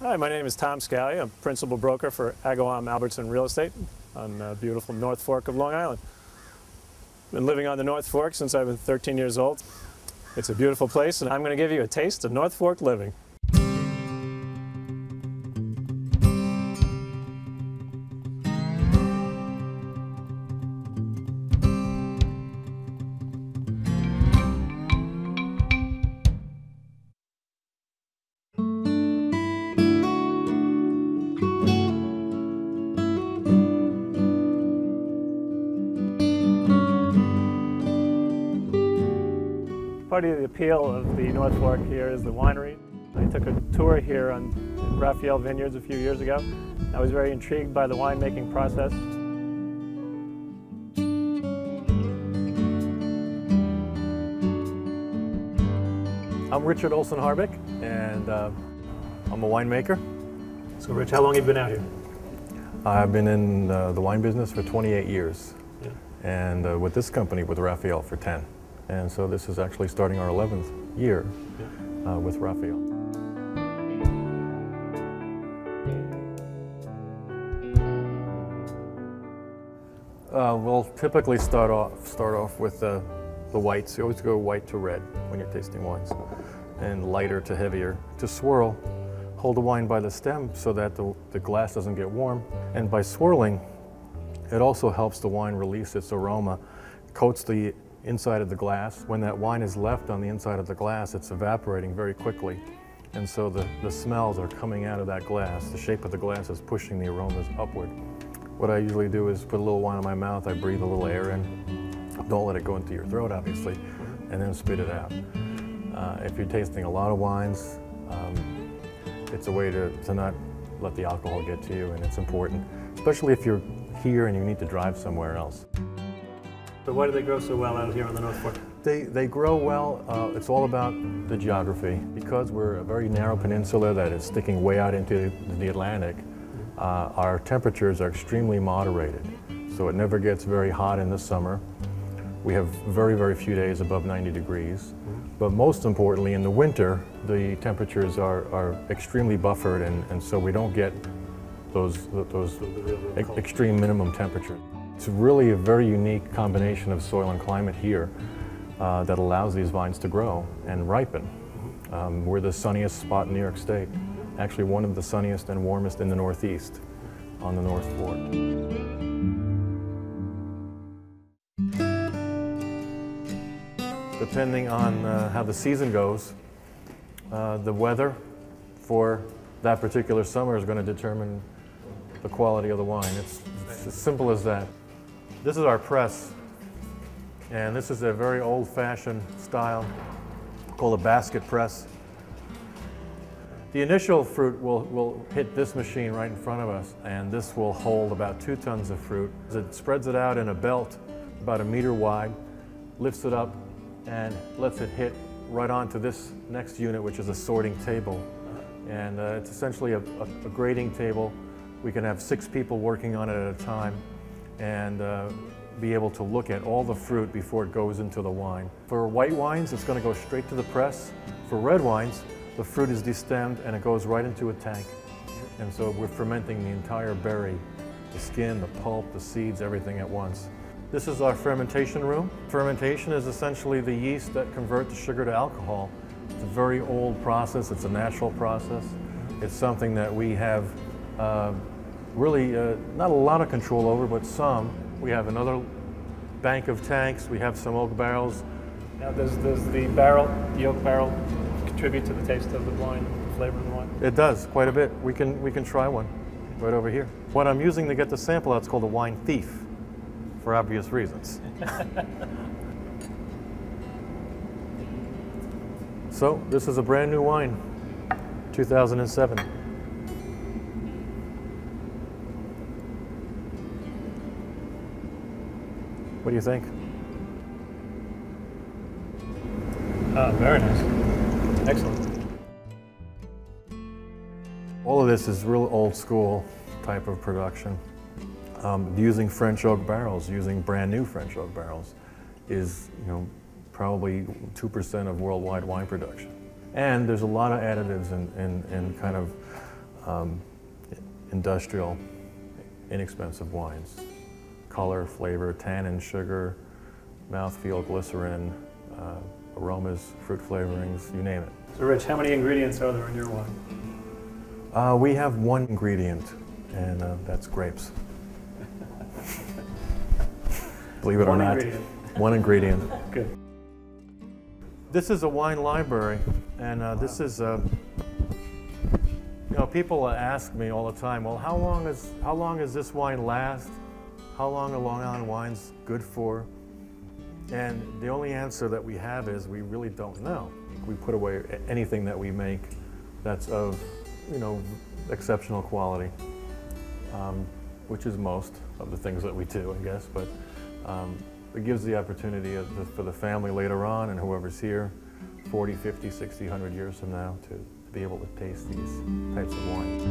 Hi, my name is Tom Scalia. I'm principal broker for Agawan, Albertson Real Estate on beautiful North Fork of Long Island. Been living on the North Fork since I've been 13 years old. It's a beautiful place, and I'm going to give you a taste of North Fork living. Part of the appeal of the North Fork here is the winery. I took a tour here on Raphael Vineyards a few years ago. I was very intrigued by the winemaking process. I'm Richard Olson-Harbeck, and I'm a winemaker. So Rich, how long have you been out here? I've been in the wine business for 28 years, Yeah. and with this company, with Raphael, for 10. And so this is actually starting our 11th year with Raphael. We'll typically start off with the whites. You always go white to red when you're tasting wines, and lighter to heavier. To swirl, hold the wine by the stem so that the glass doesn't get warm. And by swirling, it also helps the wine release its aroma, coats the inside of the glass. When that wine is left on the inside of the glass, it's evaporating very quickly. And so the smells are coming out of that glass. The shape of the glass is pushing the aromas upward. What I usually do is put a little wine in my mouth, I breathe a little air in. Don't let it go into your throat, obviously, and then spit it out. If you're tasting a lot of wines, it's a way to not let the alcohol get to you, and it's important, especially if you're here and you need to drive somewhere else. So why do they grow so well out here on the North Fork? They grow well. It's all about the geography. Because we're a very narrow peninsula that is sticking way out into the Atlantic, our temperatures are extremely moderated. So it never gets very hot in the summer. We have very, very few days above 90 degrees. But most importantly, in the winter, the temperatures are extremely buffered, and so we don't get those extreme minimum temperatures. It's really a very unique combination of soil and climate here that allows these vines to grow and ripen. We're the sunniest spot in New York State, actually one of the sunniest and warmest in the Northeast on the North Fork. Depending on how the season goes, the weather for that particular summer is going to determine the quality of the wine. It's as simple as that. This is our press, and this is a very old-fashioned style called a basket press. The initial fruit will hit this machine right in front of us, and this will hold about 2 tons of fruit. It spreads it out in a belt about 1 meter wide, lifts it up, and lets it hit right onto this next unit, which is a sorting table. And it's essentially a grading table. We can have 6 people working on it at a time, and be able to look at all the fruit before it goes into the wine. For white wines, it's going to go straight to the press. For red wines, the fruit is destemmed and it goes right into a tank. And so we're fermenting the entire berry, the skin, the pulp, the seeds, everything at once. This is our fermentation room. Fermentation is essentially the yeast that convert the sugar to alcohol. It's a very old process. It's a natural process. It's something that we have really not a lot of control over, but some. We have another bank of tanks. We have some oak barrels. Now, does the oak barrel contribute to the taste of the wine, the flavor of the wine? It does, quite a bit. We can try one right over here. What I'm using to get the sample out is called a wine thief, for obvious reasons. So, this is a brand new wine, 2007. What do you think? Very nice. Excellent. All of this is real old school type of production. Using French oak barrels, using brand new French oak barrels is, probably 2% of worldwide wine production. And there's a lot of additives and kind of industrial, inexpensive wines. Color, flavor, tannin, sugar, mouthfeel, glycerin, aromas, fruit flavorings, you name it. So Rich, how many ingredients are there in your wine? We have one ingredient, and that's grapes. Believe it or not, one ingredient. Good. This is a wine library, and this is, you know, people ask me all the time, well, how long does this wine last? How long are Long Island wines good for? And the only answer that we have is we really don't know. We put away anything that we make that's of, you know, exceptional quality, which is most of the things that we do, I guess. But it gives the opportunity for the family later on and whoever's here 40, 50, 60, 100 years from now to be able to taste these types of wines.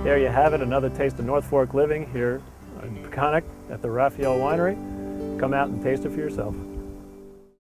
There you have it, another taste of North Fork living here in Peconic at the Raphael Winery. Come out and taste it for yourself.